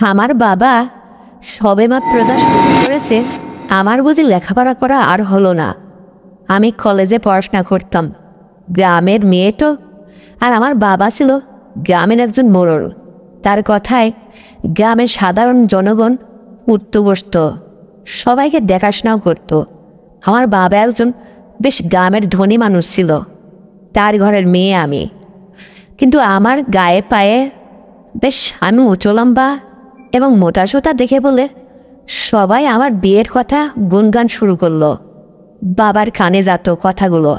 আমার বাবা সবেমাত্র যা শুরু করেছে, আমার বুঝি লেখাপড়া করা আর হলো না। আমি কলেজে পড়াশোনা করতাম, গ্রামের মেয়ে তো। আর আমার বাবা ছিল গ্রামের একজন মোড়ল। তার কথায় গ্রামের সাধারণ জনগণ উঠত বসত, সবাইকে দেখাশোনাও করত। আমার বাবা একজন বেশ গ্রামের ধনী মানুষ ছিল, তার ঘরের মেয়ে আমি। কিন্তু আমার গায়ে পায়ে বেশ আমি উঁচু লম্বা এবং মোটাসোটা দেখে বলে সবাই আমার বিয়ের কথা গুনগান শুরু করলো। বাবার কানে যেত কথাগুলো।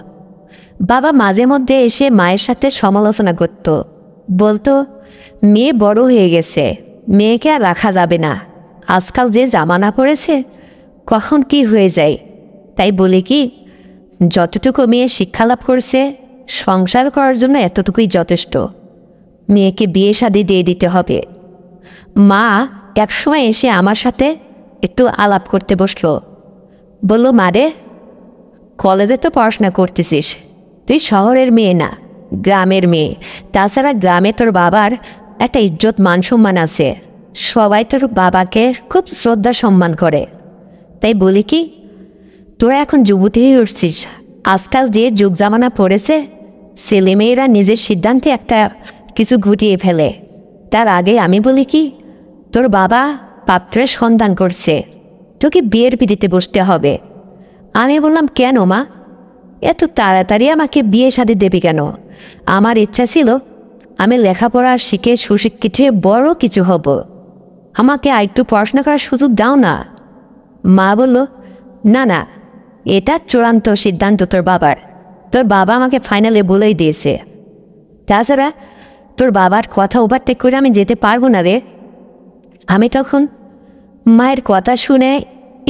বাবা মাঝে মধ্যে এসে মায়ের সাথে সমালোচনা করত, বলতো মেয়ে বড় হয়ে গেছে, মেয়েকে আর রাখা যাবে না, আজকাল যে জামানা পড়েছে কখন কি হয়ে যায়। তাই বলি কি, যতটুকু মেয়ে শিক্ষালাভ করছে সংসার করার জন্য এতটুকুই যথেষ্ট। মেয়েকে বিয়ে শাদী দিয়ে দিতে হবে। মা একসময় এসে আমার সাথে একটু আলাপ করতে বসলো। বলল, মারে, কলেজে তো পড়াশোনা করতেছিস, তুই শহরের মেয়ে না, গ্রামের মেয়ে। তাছাড়া গ্রামে তোর বাবার একটা ইজ্জত মান সম্মান আছে, সবাই তোর বাবাকে খুব শ্রদ্ধা সম্মান করে। তাই বলি কি, তোরা এখন যুবতী হয়ে উঠছিস। আজকাল যে যুগ জামানা পড়েছে, ছেলেমেয়েরা নিজের সিদ্ধান্তে একটা কিছু ঘটিয়ে ফেলে। তার আগে আমি বলি কি, তোর বাবা পাত্রের সন্ধান করছে, তোকে বিয়ের পিড়িতে বসতে হবে। আমি বললাম, কেন মা, এত তাড়াতাড়ি আমাকে বিয়ে শাদী দেবে কেন? আমার ইচ্ছা ছিল আমি লেখাপড়া শিখে সুশিক্ষিত হয়ে বড় কিছু হব, আমাকে আরেকটু পড়াশোনা করার সুযোগ দাও না। মা বলল, না না, এটা চূড়ান্ত সিদ্ধান্ত তোর বাবার। তোর বাবা আমাকে ফাইনালে বলেই দিয়েছে। তাছাড়া তোর বাবার কথা ওভারটেক করে আমি যেতে পারবো না রে। আমি তখন মায়ের কথা শুনে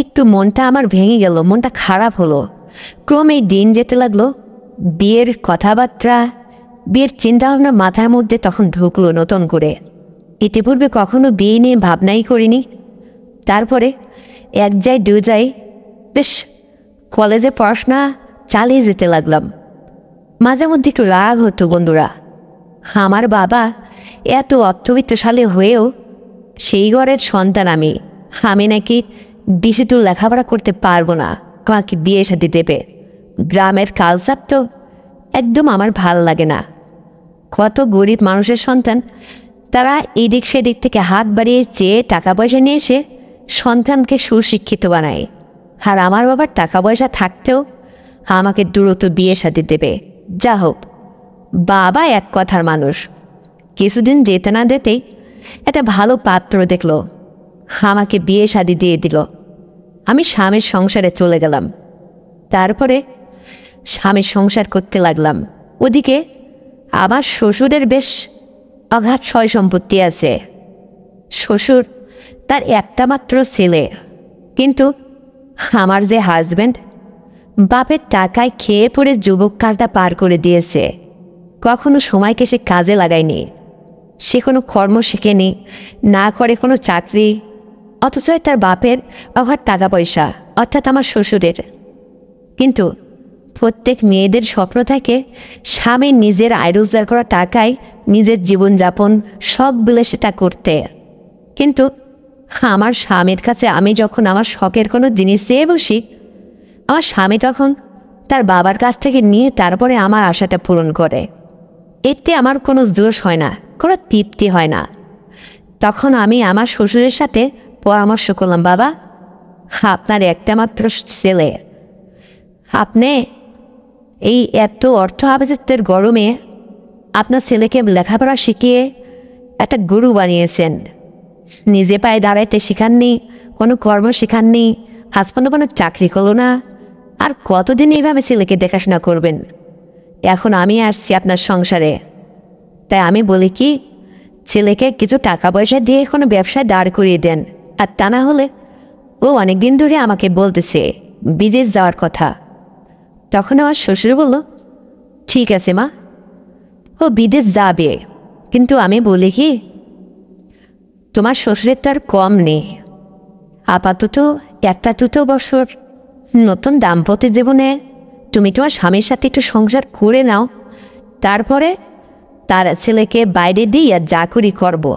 একটু মনটা আমার ভেঙে গেল, মনটা খারাপ হলো। ক্রমেই দিন যেতে লাগলো, বিয়ের কথাবার্তা, বিয়ের চিন্তাভাবনা মাথার মধ্যে তখন ঢুকলো নতুন করে। ইতিপূর্বে কখনো বিয়ে নিয়ে ভাবনাই করিনি। তারপরে এক যাই দু যাই বেশ কলেজে পড়াশোনা চালিয়ে যেতে লাগলাম। মাঝে মধ্যে একটু রাগ হতো বন্ধুরা, আমার বাবা এত অর্থবিত্তশালী হয়েও সেই ঘরের সন্তান আমি নাকি বেশি দূর লেখাপড়া করতে পারবো না, আমাকে বিয়ে শাদী দেবে। গ্রামের কালচার তো একদম আমার ভাল লাগে না। কত গরিব মানুষের সন্তান, তারা এদিক সেদিক থেকে হাত বাড়িয়ে চেয়ে টাকা পয়সা নিয়ে এসে সন্তানকে সুশিক্ষিত বানায়। আর আমার বাবার টাকা পয়সা থাকতেও আমাকে দ্রুত বিয়ে শাদী দেবে। যা হোক, বাবা এক কথার মানুষ। কিছুদিন যেতে না যেতেই একটা ভালো পাত্র দেখলো, আমাকে বিয়ে শাদী দিয়ে দিল। আমি স্বামীর সংসারে চলে গেলাম। তারপরে স্বামীর সংসার করতে লাগলাম। ওদিকে আমার শ্বশুরের বেশ অগাধ সয় সম্পত্তি আছে। শ্বশুর তার একটা মাত্র ছেলে, কিন্তু আমার যে হাজব্যান্ড, বাপের টাকায় খেয়ে পড়ে যুবককালটা পার করে দিয়েছে। কখনো সময়কে সে কাজে লাগায়নি, সে কোনো কর্ম শেখেনি, না করে কোনো চাকরি। অথচ তার বাপের অগাধ টাকা পয়সা, অর্থাৎ আমার শ্বশুরের। কিন্তু প্রত্যেক মেয়েদের স্বপ্ন থাকে স্বামী নিজের আয় রোজগার করা টাকায় নিজের জীবনযাপন শখ বলে সেটা করতে। কিন্তু আমার স্বামীর কাছে আমি যখন আমার শখের কোনো জিনিস চেয়ে বসি, আমার স্বামী তখন তার বাবার কাছ থেকে নিয়ে তারপরে আমার আশাটা পূরণ করে। এতে আমার কোনো জোশ হয় না, কোনো তৃপ্তি হয় না। তখন আমি আমার শ্বশুরের সাথে পরামর্শ করলাম, বাবা, আপনার একটা মাত্র ছেলে, আপনি এই এত অর্থ আবেশের গরমে আপনার ছেলেকে লেখাপড়া শিখিয়ে একটা গুরু বানিয়েছেন, নিজে পায়ে দাঁড়াইতে শেখাননি, কোনো কর্ম শেখাননি, হাজব্যান্ড কোনো চাকরি করলো না। আর কতদিন এইভাবে ছেলেকে দেখাশোনা করবেন? এখন আমি আসছি আপনার সংসারে, তাই আমি বলি কি, ছেলেকে কিছু টাকা পয়সা দিয়ে কোনো ব্যবসায় দাঁড় করিয়ে দেন। আর তা না হলে ও অনেক দিন ধরে আমাকে বলতেছে বিদেশ যাওয়ার কথা। তখন আমার শ্বশুর বলল, ঠিক আছে মা, ও বিদেশ যাবে, কিন্তু আমি বলি কি, তোমার শ্বশুরের তো আর কম নেই। আপাতত একটা দুটো বছর নতুন দাম্পত্য জীবনে তুমি তোমার স্বামীর সাথে একটু সংসার করে নাও, তারপরে তার ছেলেকে বাইরে দিয়ে আর চাকরি করবো।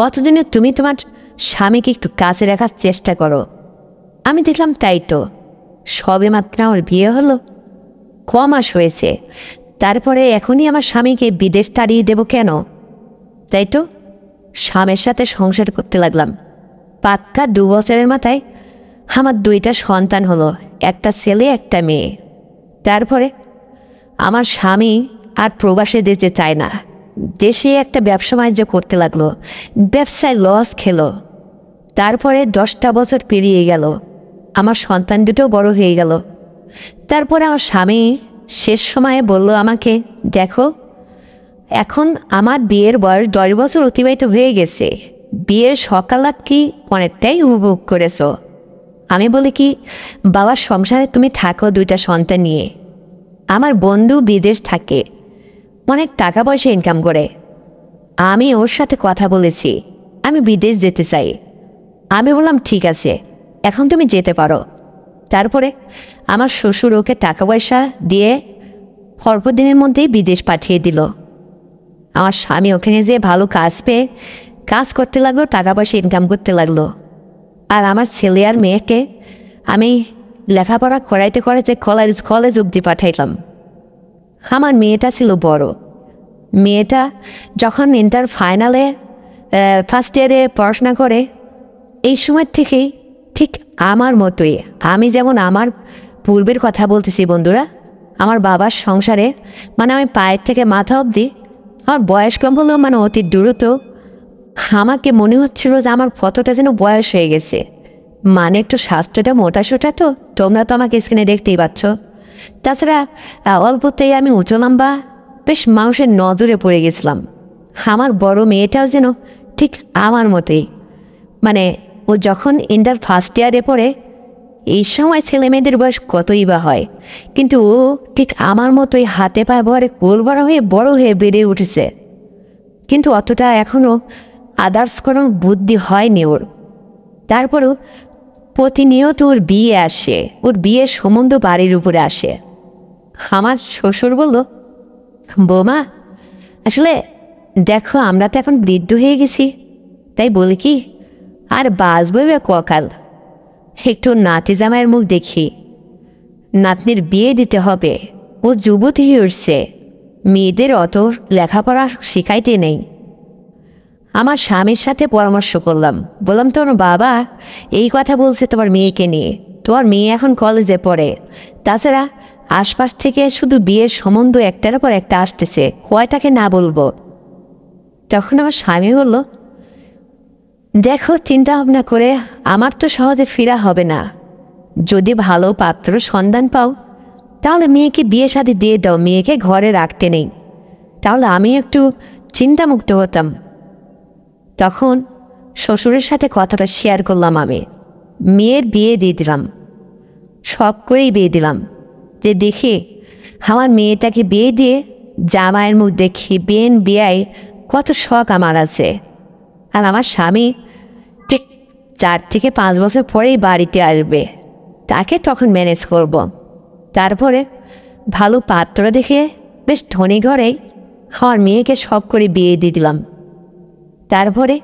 অতদিনে তুমি তোমার স্বামীকে একটু কাছে রাখার চেষ্টা করো। আমি দেখলাম তাই তো, সবে মাত্র আমার বিয়ে হলো, মাস হয়েছে, তারপরে এখনই আমার স্বামীকে বিদেশ তাড়িয়ে দেব কেন? তাই তো স্বামীর সাথে সংসার করতে লাগলাম। পাক্কা 2 বছরের মাথায় আমার 2টা সন্তান হলো, একটা ছেলে একটা মেয়ে। তারপরে আমার স্বামী আর প্রবাসে যেতে চায় না, দেশে একটা ব্যবসা বাণিজ্য করতে লাগলো, ব্যবসায় লস খেলো। তারপরে 10টা বছর পেরিয়ে গেল, আমার সন্তান দুটো বড় হয়ে গেল। তারপরে আমার স্বামী শেষ সময়ে বলল আমাকে, দেখো এখন আমার বিয়ের বয়স 10 বছর অতিবাহিত হয়ে গেছে, বিয়ের সকালাত কি অনেকটাই উপভোগ করেছ। আমি বলি কি, বাবার সংসারে তুমি থাকো 2টা সন্তান নিয়ে। আমার বন্ধু বিদেশ থাকে, অনেক টাকা পয়সা ইনকাম করে। আমি ওর সাথে কথা বলেছি, আমি বিদেশ যেতে চাই। আমি বললাম ঠিক আছে, এখন তুমি যেতে পারো। তারপরে আমার শ্বশুর ওকে টাকা পয়সা দিয়ে অল্প দিনের মধ্যেই বিদেশ পাঠিয়ে দিল। আমার স্বামী ওখানে যেয়ে ভালো কাজ পেয়ে কাজ করতে লাগলো, টাকা পয়সা ইনকাম করতে লাগলো। আর আমার ছেলে আর মেয়েকে আমি লেখাপড়া করাইতে করাইতে কলেজ অবধি পাঠাইলাম। আমার মেয়েটা ছিল বড়। মেয়েটা যখন ইন্টার ফাইনালে ফার্স্ট ইয়ারে পড়াশোনা করে, এই সময় থেকেই ঠিক আমার মতোই, আমি যেমন আমার পূর্বের কথা বলতেছি বন্ধুরা, আমার বাবার সংসারে মানে আমি পায়ের থেকে মাথা অবধি আমার বয়স কম হলেও মানে অতি দ্রুত আমাকে মনে হচ্ছিল যে আমার কতটা যেন বয়স হয়ে গেছে। মানে একটু স্বাস্থ্যটা মোটাসোটা, তো তোমরা তো আমাকে স্ক্রিনে দেখতেই পাচ্ছ। তাছাড়া অল্পতেই আমি উঁচু লম্বা, বেশ মানুষের নজরে পড়ে গেছিলাম। আমার বড় মেয়েটাও যেন ঠিক আমার মতোই, মানে ও যখন ইন্টার ফার্স্ট ইয়ারে পড়ে, এই সময় ছেলে মেয়েদের বয়স কতই বা হয়, কিন্তু ও ঠিক আমার মতোই হাতে পায়ে ভরে কোল ভরা হয়ে বড় হয়ে বেড়ে উঠেছে। কিন্তু অতটা এখনও আদার্স কোনো বুদ্ধি হয়নি ওর। তারপরেও প্রতিনিয়ত ওর বিয়ে আসে, ওর বিয়ের সম্বন্ধ বাড়ির উপরে আসে। আমার শ্বশুর বলল, বৌমা আসলে দেখো আমরা তো এখন বৃদ্ধ হয়ে গেছি, তাই বলি কি আর বাঁচবই বা ককাল, একটু নাতি জামাইয়ের মুখ দেখি, নাতনির বিয়ে দিতে হবে, ও যুবতী হয়ে উঠছে, মেয়েদের অত লেখাপড়া শেখাইতে নেই। আমার স্বামীর সাথে পরামর্শ করলাম, বললাম তোমার বাবা এই কথা বলছে তোমার মেয়েকে নিয়ে, তোমার মেয়ে এখন কলেজে পড়ে, তাছাড়া আশপাশ থেকে শুধু বিয়ের সম্বন্ধ একটার পর একটা আসতেছে, কয়টাকে না বলবো। তখন আমার স্বামী বলল, দেখো চিন্তা ভাবনা করে আমার তো সহজে ফেরা হবে না, যদি ভালো পাত্র সন্ধান পাও তাহলে মেয়েকে বিয়ে শাদী দিয়ে দাও, মেয়েকে ঘরে রাখতে নেই, তাহলে আমি একটু চিন্তামুক্ত হতাম। তখন শ্বশুরের সাথে কথাটা শেয়ার করলাম, আমি মেয়ের বিয়ে দিয়ে দিলাম, সব করেই বিয়ে দিলাম, যে দেখি আমার মেয়েটাকে বিয়ে দিয়ে জামাইয়ের মুখ দেখি, বিয়াই কত শখ আমার আছে। আর আমার স্বামী ঠিক 4 থেকে 5 বছর পরেই বাড়িতে আসবে, তাকে তখন ম্যানেজ করব। তারপরে ভালো পাত্র দেখে বেশ ধনী ঘরেই আমার মেয়েকে সব করে বিয়ে দিয়ে দিলাম। তারপরে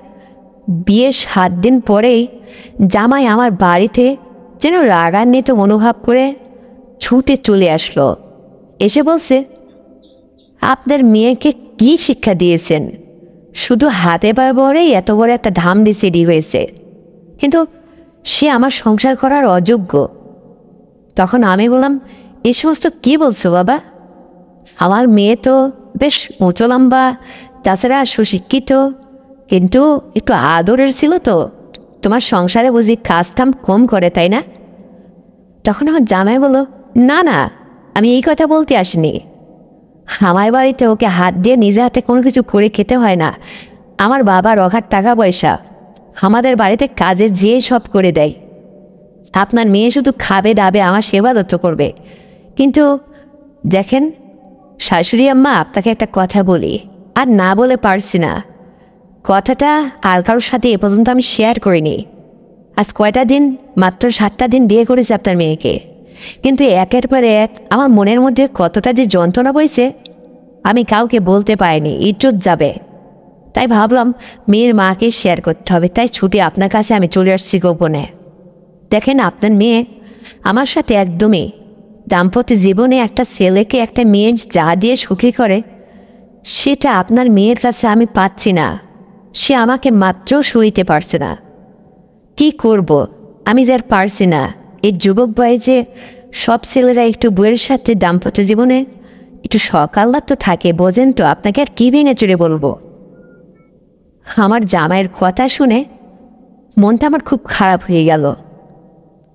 বিয়ের 7 দিন পরেই জামাই আমার বাড়িতে যেন রাগান্বিত মনোভাব করে ছুটে চলে আসলো, এসে বলছে, আপনার মেয়েকে কি শিক্ষা দিয়েছেন, শুধু হাতে পায়ে বরেই এত বড় একটা ধামড়ি সিডি হয়েছে, কিন্তু সে আমার সংসার করার অযোগ্য। তখন আমি বললাম, এই সমস্ত কী বলছো বাবা, আমার মেয়ে তো বেশ উঁচু লম্বা, তাছাড়া সুশিক্ষিত, কিন্তু একটু আদরের ছিল, তো তোমার সংসারে বুঝি কাজ কাম কম করে তাই না? তখন আমার জামাই বলল, না না, আমি এই কথা বলতে আসিনি, আমার বাড়িতে ওকে হাত দিয়ে নিজে হাতে কোনো কিছু করে খেতে হয় না, আমার বাবার অগাধ টাকা পয়সা, আমাদের বাড়িতে কাজে যেয়ে সব করে দেয়, আপনার মেয়ে শুধু খাবে দাবে, আমার সেবা যত্ন করবে। কিন্তু দেখেন শাশুড়ি আম্মা, আপনাকে একটা কথা বলি, আর না বলে পারছি না, কথাটা আর কারোর সাথে এ পর্যন্ত আমি শেয়ার করিনি। আজ কয়টা দিন, মাত্র 7টা দিন বিয়ে করেছে আপনার মেয়েকে, কিন্তু একের পর এক আমার মনের মধ্যে কতটা যে যন্ত্রণা বইছে আমি কাউকে বলতে পারিনি, ইজ্জত যাবে। তাই ভাবলাম মেয়ের মাকে শেয়ার করতে হবে, তাই ছুটি আপনার কাছে আমি চলে আসছি গোপনে। দেখেন, আপনার মেয়ে আমার সাথে একদমই দাম্পত্য জীবনে একটা ছেলেকে একটা মেয়ে যা দিয়ে সুখী করে সেটা আপনার মেয়ের কাছে আমি পাচ্ছি না। সে আমাকে মাত্র সইতে পারছে না। কি করব, আমি যে আর পারছি না। এই যুবক বয়সে সব ছেলেরা একটু বউয়ের সাথে দাম্পত্য জীবনে একটু সকাল্লাদ তো থাকে, বোঝেন তো। আপনাকে আর কী ভেঙে চুরে বলবো। আমার জামাইয়ের কথা শুনে মনটা আমার খুব খারাপ হয়ে গেল।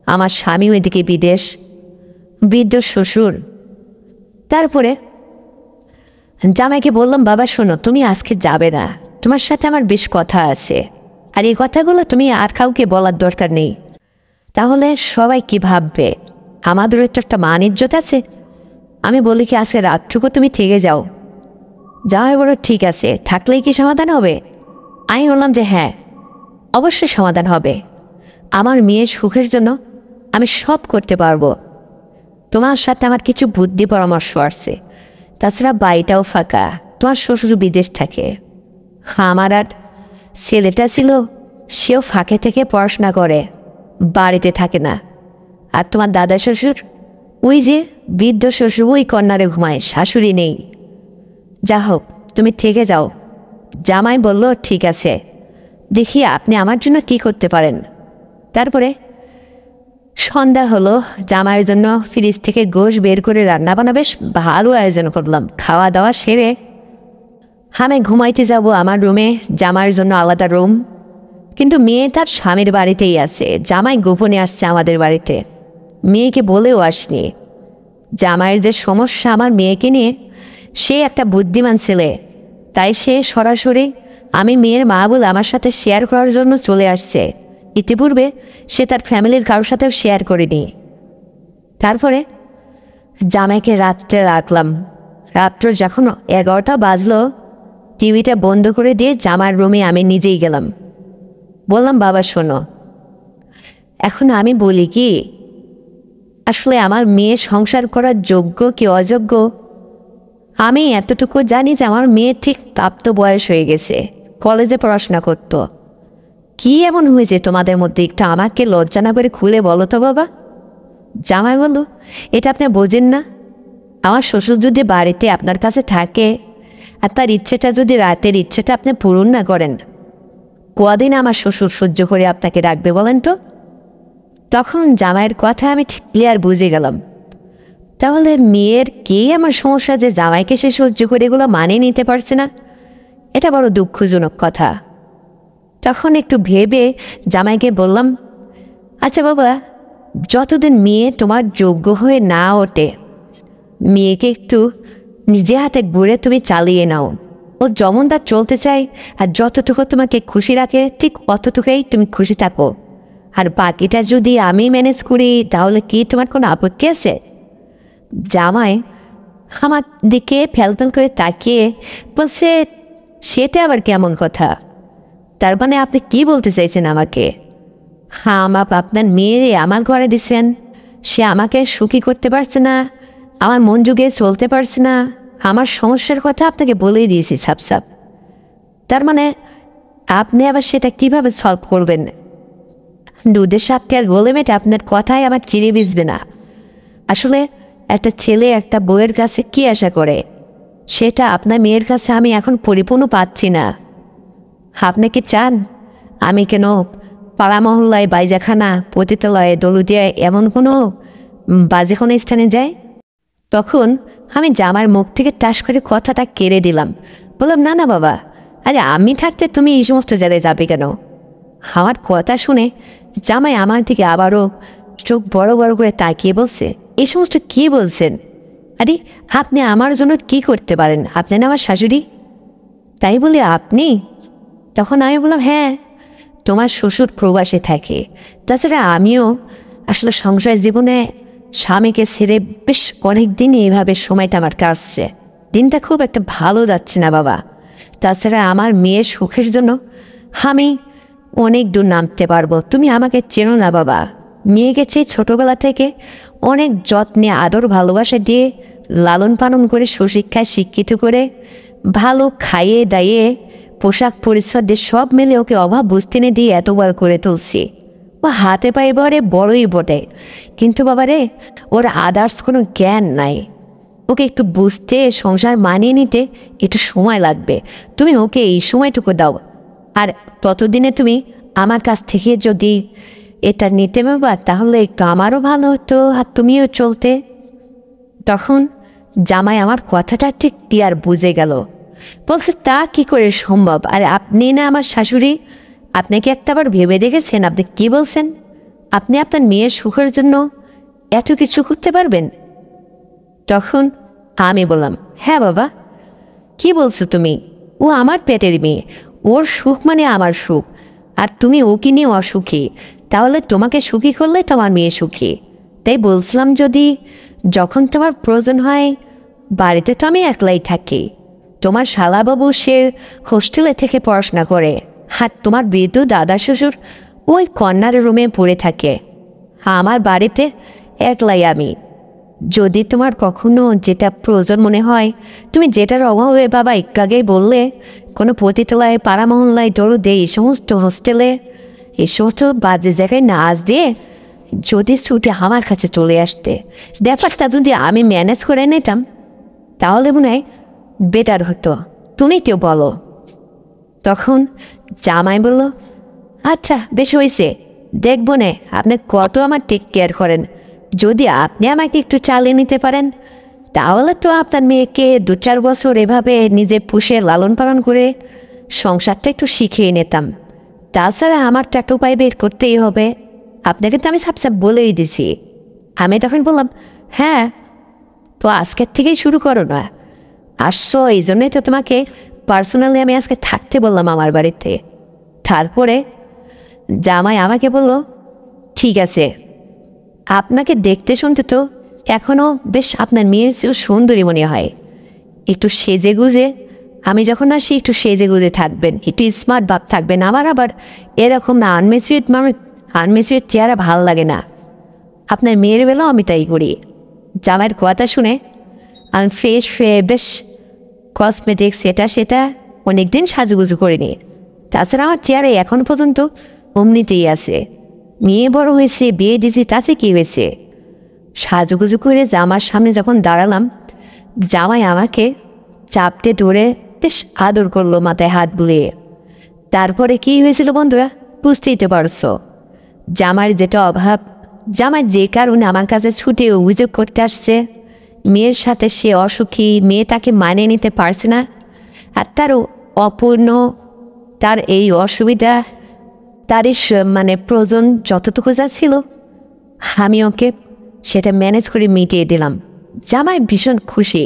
আমার স্বামী ওইদিকে বিদেশ, বৃদ্ধ শ্বশুর। তারপরে জামাইকে বললাম, বাবা শোনো, তুমি আজকে যাবে না, তোমার সাথে আমার বেশ কথা আছে, আর এই কথাগুলো তুমি আর কাউকে বলার দরকার নেই। তাহলে সবাই কি ভাববে? আমাদেরও তো একটা মান ইজ্জত আছে। আমি বলি কি আজকে রাতটুকু তুমি থেকে যাও। জামাই বলো ঠিক আছে, থাকলেই কি সমাধান হবে? আমি বললাম যে হ্যাঁ, অবশ্যই সমাধান হবে। আমার মেয়ের সুখের জন্য আমি সব করতে পারবো। তোমার সাথে আমার কিছু বুদ্ধি পরামর্শ আসছে। তাছাড়া বাড়িটাও ফাঁকা, তোমার শ্বশুর বিদেশ থাকে। আমার আর ছেলেটা ছিল, সেও ফাঁকে থেকে পড়াশোনা করে, বাড়িতে থাকে না। আর তোমার দাদা শ্বশুর, ওই যে বৃদ্ধ শ্বশুর, ওই কর্নারে ঘুমায়, শাশুড়ি নেই। যা হোক, তুমি থেকে যাও। জামাই বলল ঠিক আছে, দেখি আপনি আমার জন্য কি করতে পারেন। তারপরে সন্ধ্যা হলো, জামাইয়ের জন্য ফ্রিজ থেকে গোশ বের করে রান্না বান্না বেশ ভালো আয়োজন করলাম। খাওয়া দাওয়া সেরে আমি ঘুমাইতে যাব আমার রুমে, জামাইয়ের জন্য আলাদা রুম। কিন্তু মেয়ে তার স্বামীর বাড়িতেই আছে। জামাই গোপনে আসছে আমাদের বাড়িতে, মেয়েকে বলেও আসনি। জামাইয়ের যে সমস্যা আমার মেয়েকে নিয়ে, সে একটা বুদ্ধিমান ছেলে, তাই সে সরাসরি আমি মেয়ের মা বলে আমার সাথে শেয়ার করার জন্য চলে আসছে। ইতিপূর্বে সে তার ফ্যামিলির কারোর সাথেও শেয়ার করেনি। তারপরে জামাইকে রাত্রে রাখলাম। রাত্র যখন 11টা বাজলো, টিভিটা বন্ধ করে দিয়ে জামার রুমে আমি নিজেই গেলাম। বললাম, বাবা শোনো, এখন আমি বলি কি, আসলে আমার মেয়ে সংসার করার যোগ্য কি অযোগ্য আমি এতটুকু জানি যে আমার মেয়ে ঠিক প্রাপ্ত বয়স হয়ে গেছে, কলেজে পড়াশোনা করত। কি এমন হয়েছে তোমাদের মধ্যে, একটু আমাকে লজ্জা না করে খুলে বলো তো বাবা। জামাই বলল, এটা আপনি বোঝেন না? আমার শ্বশুর যদি বাড়িতে আপনার কাছে থাকে আর তার ইচ্ছেটা যদি রাতের ইচ্ছেটা আপনি পূরণ না করেন, কদিন আমার শ্বশুর সহ্য করে আপনাকে রাখবে বলেন তো? তখন জামাইয়ের কথা আমি ঠিক ক্লিয়ার বুঝে গেলাম। তাহলে মেয়ের কি আমার সমস্যা যে জামাইকে সে সহ্য করে এগুলো মানিয়ে নিতে পারছে না? এটা বড় দুঃখজনক কথা। তখন একটু ভেবে জামাইকে বললাম, আচ্ছা বাবা, যতদিন মেয়ে তোমার যোগ্য হয়ে না ওঠে, মেয়েকে একটু নিজে হাতে ঘুরে তুমি চালিয়ে নাও। ও যেমন তার চলতে চায় আর যতটুকু তোমাকে খুশি রাখে ঠিক অতটুকুই তুমি খুশি থাকো। আর বাকিটা যদি আমি ম্যানেজ করি তাহলে কি তোমার কোনো আপত্তি আছে? জামাই আমার দিকে ফেলফেল করে তাকিয়ে বলছে, সেটা আবার কেমন কথা? তার মানে আপনি কি বলতে চাইছেন আমাকে? হ্যাঁ, আপনার মেয়ে আমার ঘরে দিছেন, সে আমাকে সুখী করতে পারছে না, আমার মন যুগে চলতে পারছে না, আমার সমস্যার কথা আপনাকে বলেই দিয়েছি সাপ সাপ। তার মানে আপনি আবার সেটা কিভাবে সলভ করবেন? দুধের সাথে আর গোলে মেটে আপনার কথাই আমার চিড়ে ভিজবে না। আসলে একটা ছেলে একটা বউয়ের কাছে কি আশা করে, সেটা আপনার মেয়ের কাছে আমি এখন পরিপূর্ণ পাচ্ছি না। আপনি কি চান আমি কেন পাড়া মহল্লায়, বাইজাখানা, পতিতালয়ে, দলুদিয়ায় এমন কোনো বাজে কোনো স্থানে যাই? তখন আমি জামার মুখ থেকে টাস করে কথাটা কেড়ে দিলাম। বললাম, না না বাবা, আরে আমি থাকতে তুমি এই সমস্ত জায়গায় যাবে কেন? আমার কথা শুনে জামাই আমার দিকে আবারও চোখ বড় বড় করে তাকিয়ে বলছে, এই সমস্ত কী বলছেন? আরে আপনি আমার জন্য কি করতে পারেন? আপনি না আমার শাশুড়ি। তাই বলে আপনি? তখন আমি বললাম, হ্যাঁ, তোমার শ্বশুর প্রবাসে থাকে, তাছাড়া আমিও আসলে সংসার জীবনে স্বামীকে ছেড়ে বেশ অনেক দিনই এইভাবে সময়টা আমার কাটছে। দিনটা খুব একটা ভালো যাচ্ছে না বাবা। তাছাড়া আমার মেয়ের সুখের জন্য আমি অনেক দূর নামতে পারবো। তুমি আমাকে চেনো না বাবা। মেয়েকে চেয়ে ছোটোবেলা থেকে অনেক যত্নে আদর ভালোবাসা দিয়ে লালন পালন করে সুশিক্ষায় শিক্ষিত করে ভালো খাইয়ে দাইয়ে পোশাক পরিচ্ছদের সব মিলে ওকে অভাব বুঝতে না দিয়ে এতবার করে তুলছি। ও হাতে পায়ে বরে বড়ই বটে, কিন্তু বাবারে ওর আদার্স কোনো জ্ঞান নাই। ওকে একটু বুঝতে, সংসার মানিয়ে নিতে একটু সময় লাগবে। তুমি ওকে এই সময়টুকু দাও, আর ততদিনে তুমি আমার কাছ থেকে যদি এটা নিতে বাবা, তাহলে একটু আমারও ভালো হতো আর তুমিও চলতে। তখন জামাই আমার কথাটা ঠিক ক্লিয়ার বুঝে গেল। বলছে, তা কি করে সম্ভব? আর আপনি না আমার শাশুড়ি, আপনাকে একটাবার ভেবে দেখেছেন? আপনি কি বলছেন? আপনি আপনার মেয়ের সুখের জন্য এত কিছু করতে পারবেন? তখন আমি বললাম, হ্যাঁ বাবা, কি বলছো তুমি? ও আমার পেটের মেয়ে, ওর সুখ মানে আমার সুখ। আর তুমি ওকে নিয়ে অসুখী, তাহলে তোমাকে সুখী করলে তোমার মেয়ে সুখী। তাই বলছিলাম, যদি যখন তোমার প্রয়োজন হয়, বাড়িতে তো আমি একলাই থাকি। তোমার শালাবাবু সে হোস্টেলে থেকে পড়াশোনা করে, আর তোমার বৃদ্ধ দাদা শ্বশুর ওই কর্নার রুমে পড়ে থাকে। আমার বাড়িতে একলাই আমি। যদি তোমার কখনো যেটা প্রয়োজন মনে হয়, তুমি যেটার অভাবে বাবা একটু আগেই বললে, কোনো পতিতলায়, পাড়া মহল্লায়, দরুদে, এই সমস্ত হোস্টেলে, এই সমস্ত বাজে জায়গায় নাচ দিয়ে যদি ছুটে আমার কাছে চলে আসতে, ব্যাপারটা যদি আমি ম্যানেজ করে নিতাম, তাহলে মনে হয় বেটার হতো। তুমি কেউ বলো। তখন জামাই বলল, আচ্ছা বেশ হয়েছে, দেখবো নে আপনি কত আমার টেক কেয়ার করেন। যদি আপনি আমাকে একটু চালিয়ে নিতে পারেন, তাহলে তো আপনার মেয়েকে 2-4 বছর এভাবে নিজে পুষে লালন পালন করে সংসারটা একটু শিখিয়ে নিতাম। তাছাড়া আমার তো একটা উপায় বের করতেই হবে। আপনাকে তো আমি সাপ বলেই দিছি। আমি তখন বললাম, হ্যাঁ, তো আজকের থেকেই শুরু করো না। আসছো এই জন্যই তো তোমাকে পার্সোনালি আমি আজকে থাকতে বললাম আমার বাড়িতে। তারপরে জামাই আমাকে বলল, ঠিক আছে, আপনাকে দেখতে শুনতে তো এখনও বেশ আপনার মেয়ের চেয়েও সুন্দরী মনে হয়। একটু সেজে গুজে, আমি যখন আসি একটু সেজে গুজে থাকবেন, একটু স্মার্ট ভাব থাকবেন। আমার আবার এরকম না আনমেচুয়েট মানুষ, আনমেচুয়েট চেহারা ভাল লাগে না। আপনার মেয়ের বেলাও আমি তাই করি। জামাইয়ের কথা শুনে আমি ফ্রেশ হয়ে বেশ কসমেটিক্স সেটা সেটা অনেক দিন সাজুগুজু করিনি। তাছাড়া আমার চেহারা এখন পর্যন্ত অমনিতেই আছে। মেয়ে বড় হয়েছে, বিয়ে দিয়েছি, তাতে কী হয়েছে? সাজুগুজু করে জামার সামনে যখন দাঁড়ালাম, জামাই আমাকে চাপটে ধরে বেশ আদর করলো, মাথায় হাত বুলিয়ে। তারপরে কী হয়েছিল বন্ধুরা, বুঝতেই তো পারছো। জামার যেটা অভাব, জামাই যে কারণে আমার কাছে ছুটে অভিযোগ করতে আসছে, মেয়ের সাথে সে অসুখী, মেয়ে তাকে মানিয়ে নিতে পারছে না, আর তারও অপূর্ণ, তার এই অসুবিধা, তারই মানে প্রয়োজন যতটুকু যা ছিল, আমি ওকে সেটা ম্যানেজ করে মিটিয়ে দিলাম। জামাই ভীষণ খুশি।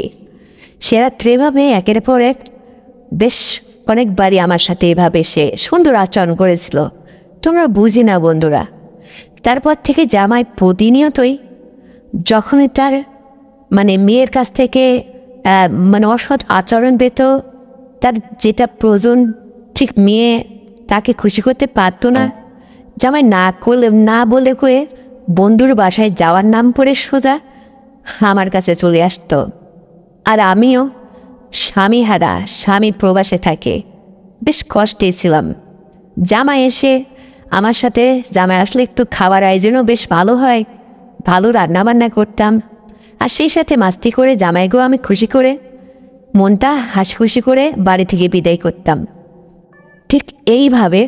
সে রাত্রে এভাবে একের পর এক বেশ অনেকবারই আমার সাথে এভাবে সে সুন্দর আচরণ করেছিল। তোমরা বুঝি না বন্ধুরা। তারপর থেকে জামাই প্রতিনিয়তই যখনই তার মানে মেয়ের কাছ থেকে মানে অসৎ আচরণ পেত, তার যেটা প্রয়োজন ঠিক মেয়ে তাকে খুশি করতে পারতো না, জামাই না করলে না বলে কয়ে বন্ধুর বাসায় যাওয়ার নাম করে সোজা আমার কাছে চলে আসতো। আর আমিও স্বামীহারা, স্বামী প্রবাসে থাকে, বেশ কষ্টে ছিলাম। জামাই এসে আমার সাথে, জামাই আসলে একটু খাবার আয়োজনও বেশ ভালো হয়, ভালো রান্নাবান্না করতাম। আর সেই সাথে মাস্তি করে জামাইকেও আমি খুশি করে, মনটা হাসি খুশি করে বাড়ি থেকে বিদায় করতাম। ঠিক এইভাবে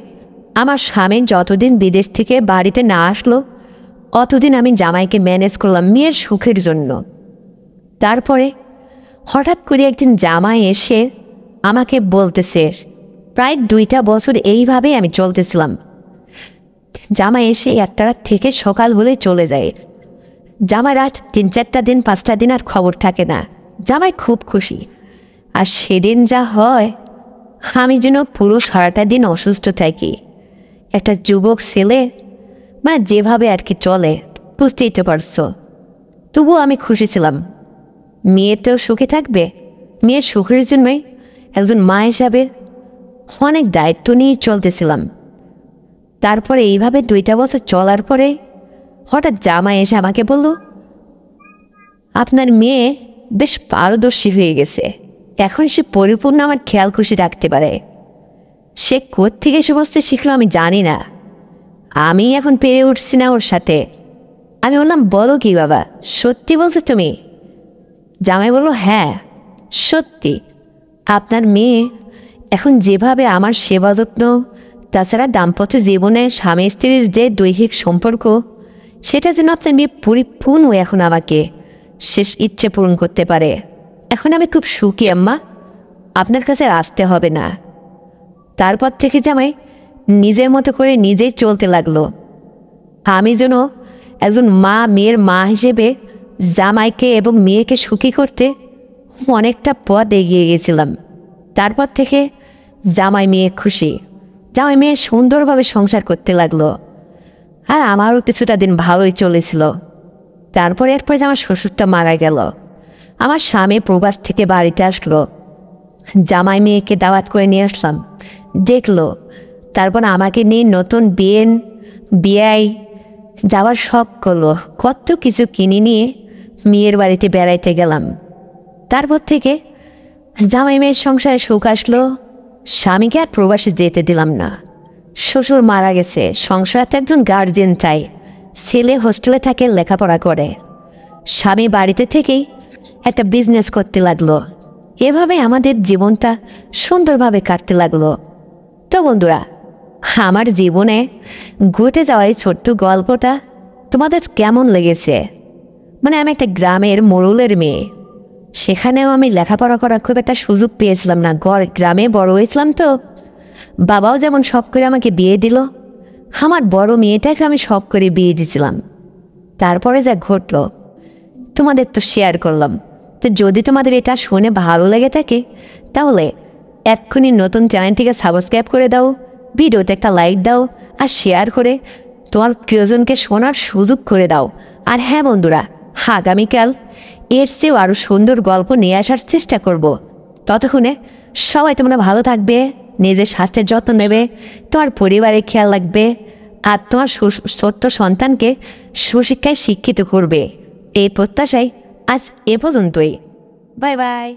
আমার স্বামী যতদিন বিদেশ থেকে বাড়িতে না আসলো, অতদিন আমি জামাইকে ম্যানেজ করলাম মেয়ের সুখের জন্য। তারপরে হঠাৎ করে একদিন জামাই এসে আমাকে বলতেছে, প্রায় 2টা বছর এইভাবেই আমি চলতেছিলাম। জামাই এসে 1টা রাত থেকে সকাল হলে চলে যায়। জামাই রাত 3-4টা দিন, 5টা দিন আর খবর থাকে না। জামাই খুব খুশি। আর সেদিন যা হয়, আমি যেন পুরো সারাটা দিন অসুস্থ থাকি। একটা যুবক ছেলে মানে যেভাবে আর কি চলে, বুঝতেই তো পারছো। তবুও আমি খুশি ছিলাম। মেয়ে তো সুখে থাকবে, মেয়ের সুখের জন্যই একজন মা হিসাবে অনেক দায়িত্ব নিয়ে চলতেছিলাম। তারপরে এইভাবে 2টা বছর চলার পরে হঠাৎ জামাই এসে আমাকে বলল, আপনার মেয়ে বেশ পারদর্শী হয়ে গেছে, এখন সে পরিপূর্ণ আমার খেয়াল খুশি রাখতে পারে। সে কোত্থেকে সমস্ত শিখলো আমি জানি না। আমি এখন পেরে উঠছি না ওর সাথে। আমি বললাম, বলো কি বাবা, সত্যি বলছো তুমি? জামাই বলল, হ্যাঁ সত্যি। আপনার মেয়ে এখন যেভাবে আমার সেবা যত্ন, তাছাড়া দাম্পত্য জীবনে স্বামী স্ত্রীর যে দৈহিক সম্পর্ক, সেটা যেন আপনার মেয়ে পরিপূর্ণ এখন আমাকে শেষ ইচ্ছে পূরণ করতে পারে। এখন আমি খুব সুখী আম্মা, আপনার কাছে আর আসতে হবে না। তারপর থেকে জামাই নিজের মতো করে নিজেই চলতে লাগলো। আমি যেন একজন মেয়ের মা হিসেবে জামাইকে এবং মেয়েকে সুখী করতে অনেকটা পথ এগিয়ে গেছিলাম। তারপর থেকে জামাই মেয়ে খুশি, জামাই মেয়ে সুন্দরভাবে সংসার করতে লাগলো। আর আমারও কিছুটা দিন ভালোই চলেছিল। তারপরে এরপরে আমার শ্বশুরটা মারা গেল। আমার স্বামী প্রবাস থেকে বাড়িতে আসলো। জামাই মেয়েকে দাওয়াত করে নিয়ে আসলাম, দেখলো। তারপর আমাকে নিয়ে নতুন বিয়ায় যাওয়ার শখ করলো। কত কিছু কিনে নিয়ে মেয়ের বাড়িতে বেড়াইতে গেলাম। তারপর থেকে জামাই মেয়ের সংসারে সুখ আসলো। স্বামীকে আর প্রবাসে যেতে দিলাম না। শ্বশুর মারা গেছে, সংসারে একজন গার্জেন চাই। ছেলে হোস্টেলে থাকে, লেখাপড়া করে। স্বামী বাড়িতে থেকেই একটা বিজনেস করতে লাগলো। এভাবে আমাদের জীবনটা সুন্দরভাবে কাটতে লাগলো। তো বন্ধুরা, আমার জীবনে ঘটে যাওয়া এই ছোট্ট গল্পটা তোমাদের কেমন লেগেছে? মানে আমি একটা গ্রামের মোড়লের মেয়ে, সেখানেও আমি লেখাপড়া করার খুব একটা সুযোগ পেয়েছিলাম না। গ্রামে বড় হয়েছিলাম, তো বাবাও যেমন শখ করে আমাকে বিয়ে দিল, আমার বড় মেয়েটাকে আমি শখ করে বিয়ে দিয়েছিলাম। তারপরে যা ঘটলো তোমাদের তো শেয়ার করলাম। তো যদি তোমাদের এটা শুনে ভালো লেগে থাকে, তাহলে এক্ষুনি নতুন চ্যানেলটিকে সাবস্ক্রাইব করে দাও, ভিডিওতে একটা লাইক দাও, আর শেয়ার করে তোমার প্রিয়জনকে শোনার সুযোগ করে দাও। আর হ্যাঁ বন্ধুরা, আগামীকাল এর চেয়েও আরও সুন্দর গল্প নিয়ে আসার চেষ্টা করব। ততক্ষণে সবাই তোমরা ভালো থাকবে, নিজের স্বাস্থ্যের যত্ন নেবে, তোমার পরিবারের খেয়াল রাখবে, আর তোমার ছোট্ট সন্তানকে সুশিক্ষায় শিক্ষিত করবে। এই প্রত্যাশায় আজ এ পর্যন্তই। Bye bye.